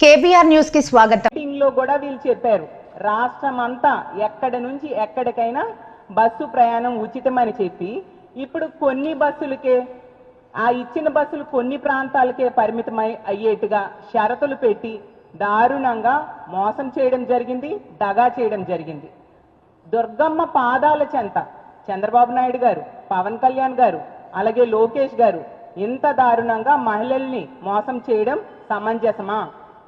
KBR news కి స్వాగతం. Meeting లో కూడా వీళ్ళు చెప్పారు, రాష్ట్రం అంతా ఎక్కడి నుంచి ఎక్కడికైనా బస్సు ప్రయాణం ఉచితమని చెప్పి, ఇప్పుడు కొన్ని బస్సులకే ఆ ఇచ్చిన బస్సులు కొన్ని ప్రాంతాలకే పరిమితమై అయ్యేట్టుగా షరతులు పెట్టి దారుణంగా మోసం చేయడం జరిగింది, దగా చేయడం జరిగింది. దుర్గమ్మ పాదాల చెంత చంద్రబాబు నాయుడు గారు, పవన్ కళ్యాణ్ గారు, అలాగే లోకేష్ గారు ఇంత దారుణంగా మహిళల్ని మోసం చేయడం సమంజసమా?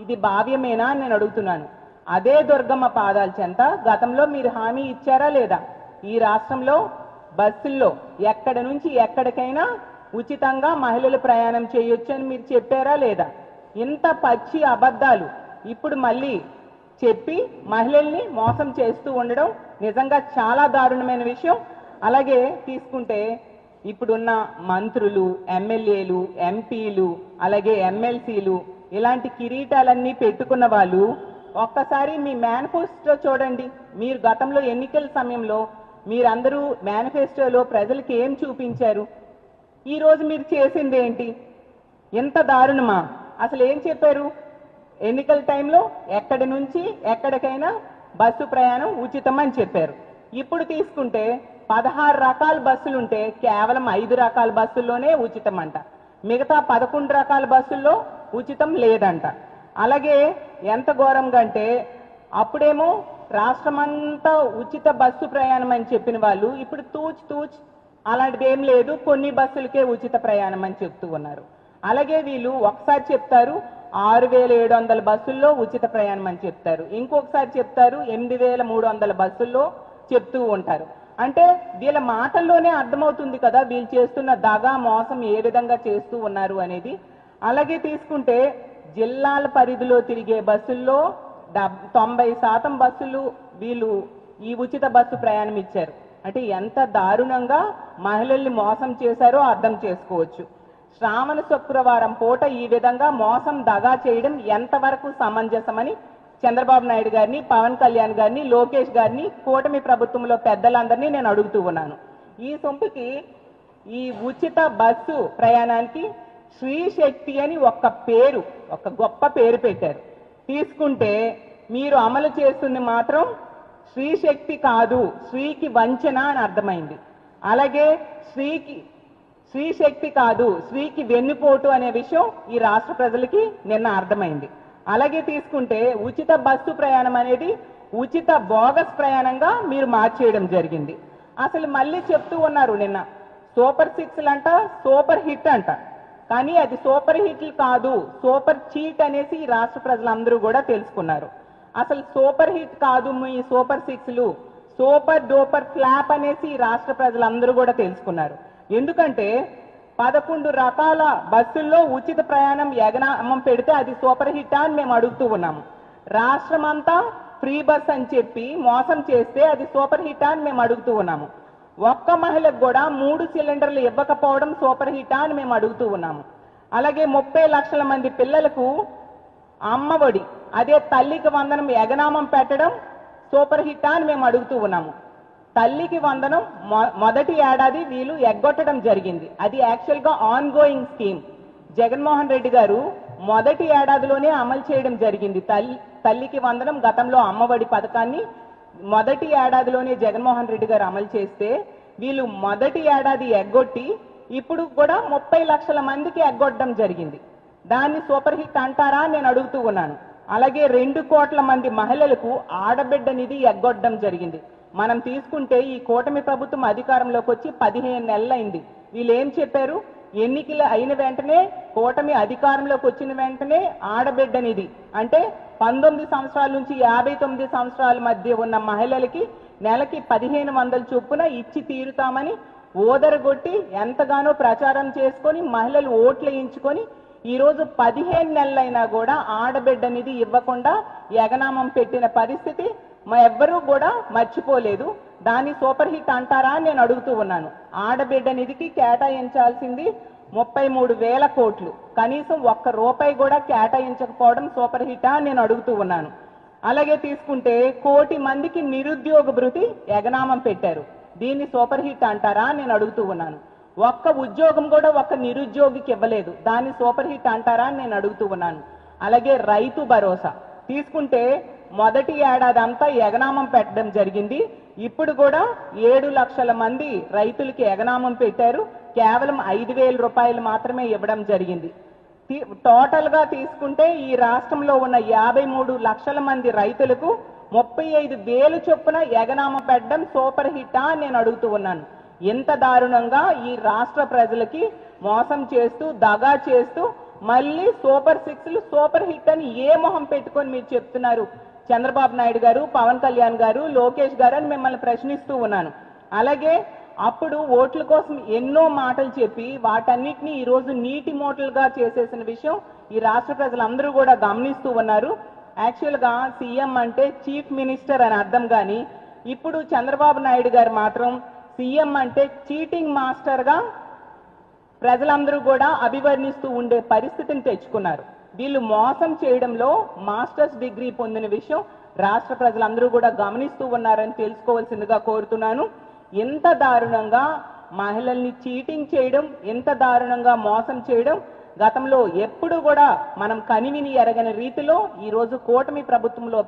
ఇది భావ్యమేనా అని నేను అడుగుతున్నాను. అదే దుర్గమ్మ పాదాల చెంత గతంలో మీరు హామీ ఇచ్చారా లేదా? ఈ రాష్ట్రంలో బస్సుల్లో ఎక్కడి నుంచి ఎక్కడికైనా ఉచితంగా మహిళలు ప్రయాణం చేయొచ్చు అని మీరు చెప్పారా లేదా? ఇంత పచ్చి అబద్ధాలు ఇప్పుడు మళ్ళీ చెప్పి మహిళల్ని మోసం చేస్తూ ఉండడం నిజంగా చాలా దారుణమైన విషయం. అలాగే తీసుకుంటే ఇప్పుడున్న మంత్రులు, ఎమ్మెల్యేలు, ఎంపీలు, అలాగే ఎమ్మెల్సీలు ఇలాంటి కిరీటాలన్నీ పెట్టుకున్న వాళ్ళు ఒక్కసారి మీ మేనిఫెస్టో చూడండి. మీరు గతంలో ఎన్నికల సమయంలో మీరందరూ మేనిఫెస్టోలో ప్రజలకు ఏం చూపించారు? ఈరోజు మీరు చేసింది ఏంటి? ఎంత దారుణమా? అసలు ఏం చెప్పారు? ఎన్నికల టైంలో ఎక్కడి నుంచి ఎక్కడికైనా బస్సు ప్రయాణం ఉచితం అని చెప్పారు. ఇప్పుడు తీసుకుంటే 16 రకాల బస్సులుంటే కేవలం 5 రకాల బస్సుల్లోనే ఉచితం అంట. మిగతా 11 రకాల బస్సుల్లో ఉచితం లేదంట. అలాగే ఎంత ఘోరంగా అంటే అప్పుడేమో రాష్ట్రమంతా ఉచిత బస్సు ప్రయాణం అని చెప్పిన వాళ్ళు ఇప్పుడు తూచ్ అలాంటిది ఏం లేదు, కొన్ని బస్సులకే ఉచిత ప్రయాణం అని చెప్తూ ఉన్నారు. అలాగే వీళ్ళు ఒకసారి చెప్తారు 6,700 బస్సుల్లో ఉచిత ప్రయాణం అని చెప్తారు, ఇంకొకసారి చెప్తారు 8,300 బస్సుల్లో చెప్తూ ఉంటారు. అంటే వీళ్ళ మాటల్లోనే అర్థమవుతుంది కదా వీళ్ళు చేస్తున్న దగా మోసం ఏ విధంగా చేస్తూ ఉన్నారు అనేది. అలాగే తీసుకుంటే జిల్లాల పరిధిలో తిరిగే బస్సుల్లో 90% బస్సులు వీళ్ళు ఈ ఉచిత బస్సు ప్రయాణం ఇచ్చారు. అంటే ఎంత దారుణంగా మహిళల్ని మోసం చేశారో అర్థం చేసుకోవచ్చు. శ్రావణ శుక్రవారం పూట ఈ విధంగా మోసం దగా చేయడం ఎంతవరకు సమంజసమని చంద్రబాబు నాయుడు గారిని, పవన్ కళ్యాణ్ గారిని, లోకేష్ గారిని, కూటమి ప్రభుత్వంలో పెద్దలందరినీ నేను అడుగుతూ ఉన్నాను. ఈ సొంపుకి ఈ ఉచిత బస్సు ప్రయాణానికి శ్రీ శక్తి అని ఒక గొప్ప పేరు పెట్టారు. తీసుకుంటే మీరు అమలు చేస్తుంది మాత్రం శ్రీ శక్తి కాదు, శ్రీకి వంచన అని అర్థమైంది. అలాగే శ్రీ శక్తి కాదు, శ్రీకి వెన్నుపోటు అనే విషయం ఈ రాష్ట్ర ప్రజలకి నిన్న అర్థమైంది. అలాగే తీసుకుంటే ఉచిత బస్సు ప్రయాణం అనేది ఉచిత బోగస్ ప్రయాణంగా మీరు మార్చేయడం జరిగింది. అసలు మళ్ళీ చెప్తూ ఉన్నారు నిన్న సూపర్ 6 అంట, సూపర్ హిట్ అంట. కానీ అది సూపర్ హిట్లు కాదు, సూపర్ చీట్ అనేసి ఈ రాష్ట్ర ప్రజలందరూ కూడా తెలుసుకున్నారు. అసలు సూపర్ హిట్ కాదు మీ సూపర్ 6లు, సూపర్ డూపర్ ఫ్లాప్ అనేసి ఈ రాష్ట్ర ప్రజలందరూ కూడా తెలుసుకున్నారు. ఎందుకంటే 11 రకాల బస్సుల్లో ఉచిత ప్రయాణం ఎగనామం పెడితే అది సూపర్ హిట్ అని మేము అడుగుతూ ఉన్నాము. రాష్ట్రం అంతా ఫ్రీ బస్ అని చెప్పి మోసం చేస్తే అది సూపర్ హిట్ అని మేము అడుగుతూ ఉన్నాము. ఒక్క మహిళకు కూడా 3 సిలిండర్లు ఇవ్వకపోవడం సూపర్ హిట్ అని మేము అడుగుతూ ఉన్నాము. అలాగే 30 లక్షల మంది పిల్లలకు అమ్మఒడి, అదే తల్లికి వందనం ఎగనామం పెట్టడం సూపర్ హిట్ అని మేము అడుగుతూ ఉన్నాము. తల్లికి వందనం మొదటి ఏడాది వీళ్ళు ఎగ్గొట్టడం జరిగింది. అది యాక్చువల్గా on going scheme. Jaganmohan Reddy గారు మొదటి ఏడాదిలోనే అమలు చేయడం జరిగింది. తల్లికి వందనం గతంలో అమ్మఒడి పథకాన్ని మొదటి ఏడాదిలోనే జగన్మోహన్ రెడ్డి గారు అమలు చేస్తే వీళ్ళు మొదటి ఏడాది ఎగ్గొట్టి ఇప్పుడు కూడా 30 లక్షల మందికి ఎగ్గొట్టడం జరిగింది. దాన్ని సూపర్ హిట్ అంటారా నేను అడుగుతూ ఉన్నాను. అలాగే 2 కోట్ల మంది మహిళలకు ఆడబిడ్డ నిధి ఎగ్గొట్టడం జరిగింది. మనం తీసుకుంటే ఈ కూటమి ప్రభుత్వం అధికారంలోకి వచ్చి 15 నెలలైంది. వీళ్ళు ఏం చెప్పారు? ఎన్నికలు అయిన వెంటనే, కూటమి అధికారంలోకి వచ్చిన వెంటనే ఆడబిడ్డ నిధి అంటే 19 సంవత్సరాల నుంచి 59 సంవత్సరాల మధ్య ఉన్న మహిళలకి నెలకి 1500 చొప్పున ఇచ్చి తీరుతామని ఓదరగొట్టి ఎంతగానో ప్రచారం చేసుకొని మహిళలు ఓట్లు వేయించుకొని ఈరోజు 15 నెలలైనా కూడా ఆడబిడ్డ నిధి ఇవ్వకుండా ఎగనామం పెట్టిన పరిస్థితి ఎవ్వరూ కూడా మర్చిపోలేదు. దాన్ని సూపర్ హిట్ అంటారా అని నేను అడుగుతూ ఉన్నాను. ఆడబిడ్డ నిధికి కేటాయించాల్సింది 33,000 కోట్లు, కనీసం ₹1 కూడా కేటాయించకపోవడం సూపర్ హిట్ అని నేను అడుగుతూ ఉన్నాను. అలాగే తీసుకుంటే 1 కోటి మందికి నిరుద్యోగ భృతి ఎగనామం పెట్టారు. దీన్ని సూపర్ హిట్ అంటారా అని నేను అడుగుతూ ఉన్నాను. ఒక్క ఉద్యోగం కూడా ఒక్క నిరుద్యోగికి ఇవ్వలేదు, దాన్ని సూపర్ హిట్ అంటారా అని నేను అడుగుతూ ఉన్నాను. అలాగే రైతు భరోసా తీసుకుంటే మొదటి ఏడాది అంతా ఎగనామం పెట్టడం జరిగింది. ఇప్పుడు కూడా 7 లక్షల మంది రైతులకి ఎగనామం పెట్టారు. కేవలం 5,000 రూపాయలు మాత్రమే ఇవ్వడం జరిగింది. టోటల్ గా తీసుకుంటే ఈ రాష్ట్రంలో ఉన్న 53 లక్షల మంది రైతులకు 35,000 చొప్పున ఎగనామం పెట్టడం సూపర్ హిట్టా అని నేను అడుగుతూ ఉన్నాను. ఎంత దారుణంగా ఈ రాష్ట్ర ప్రజలకి మోసం చేస్తూ దగా చేస్తూ మళ్ళీ సూపర్ 6లు సూపర్ హిట్ అని ఏ మొహం పెట్టుకొని మీరు చెప్తున్నారు చంద్రబాబు నాయుడు గారు, పవన్ కళ్యాణ్ గారు, లోకేష్ గారు అని మిమ్మల్ని ప్రశ్నిస్తూ ఉన్నాను. అలాగే అప్పుడు ఓట్ల కోసం ఎన్నో మాటలు చెప్పి వాటన్నిటిని ఈరోజు నీటి మోటలుగా చేసేసిన విషయం ఈ రాష్ట్ర ప్రజలందరూ కూడా గమనిస్తూ ఉన్నారు. యాక్చువల్గా సీఎం అంటే చీఫ్ మినిస్టర్ అని అర్థం, కానీ ఇప్పుడు చంద్రబాబు నాయుడు గారు మాత్రం సీఎం అంటే చీటింగ్ మాస్టర్గా ప్రజలందరూ కూడా అభివర్ణిస్తూ ఉండే పరిస్థితిని తెచ్చుకున్నారు. వీళ్ళు మోసం చేయడంలో మాస్టర్స్ డిగ్రీ పొందిన విషయం రాష్ట్ర ప్రజలందరూ కూడా గమనిస్తూ ఉన్నారని తెలుసుకోవాల్సిందిగా కోరుతున్నాను. ఎంత దారుణంగా మహిళల్ని చీటింగ్ చేయడం, ఎంత దారుణంగా మోసం చేయడం గతంలో ఎప్పుడు కూడా మనం కనివిని ఎరగని రీతిలో ఈరోజు కూటమి ప్రభుత్వంలో